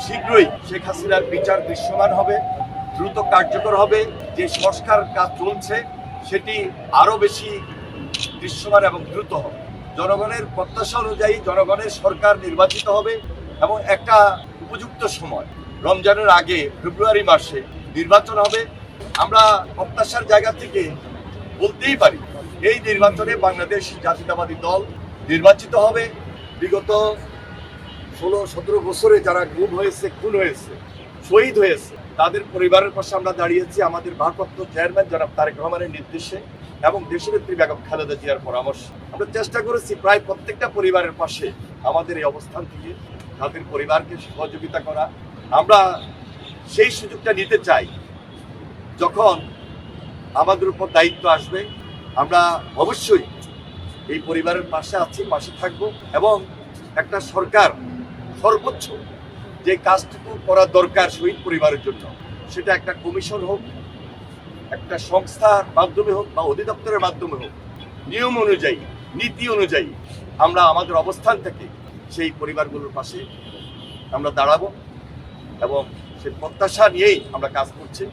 শীঘ্রই শেখ হাসিনার বিচার দৃশ্যমান হবে, দ্রুত কার্যকর হবে। যে সংস্কার কাজ চলছে সেটি আরো বেশি দৃশ্যমান এবং দ্রুত হবে। জনগণের প্রত্যাশা অনুযায়ী জনগণের সরকার নির্বাচিত হবে এবং একটা উপযুক্ত সময় রমজানের আগে ফেব্রুয়ারি মাসে নির্বাচন হবে। আমরা প্রত্যাশার জায়গা থেকে বলতেই পারি এই নির্বাচনে বাংলাদেশ জাতীয়তাবাদী দল নির্বাচিত হবে। বিগত 16-17 বছরে যারা গুম হয়েছে, খুন হয়েছে, শহীদ হয়েছে, তাদের পরিবারের পাশে আমরা দাঁড়িয়েছি আমাদের ভারপ্রাপ্ত চেয়ারম্যান জনাব তারেক রহমানের নির্দেশে এবং দেশনেত্রী বেগম খালেদা জিয়ার পরামর্শ। আমরা চেষ্টা করেছি প্রায় প্রত্যেকটা পরিবারের পাশে আমাদের এই অবস্থান থেকে তাদের পরিবারকে সহযোগিতা করা। আমরা সেই সুযোগটা নিতে চাই যখন আমাদের উপর দায়িত্ব আসবে। আমরা অবশ্যই এই পরিবারের পাশে আছি, পাশে থাকবো এবং একটা সরকার সর্বোচ্চ যে কাজটুকু করা দরকার শহীদ পরিবারের জন্য, সেটা একটা কমিশন হোক, একটা সংস্থার মাধ্যমে হোক বা অধিদপ্তরের মাধ্যমে হোক, নিয়ম অনুযায়ী, নীতি অনুযায়ী আমরা আমাদের অবস্থান থেকে সেই পরিবারগুলোর পাশে আমরা দাঁড়াবো এবং সেই প্রত্যাশা নিয়েই আমরা কাজ করছি।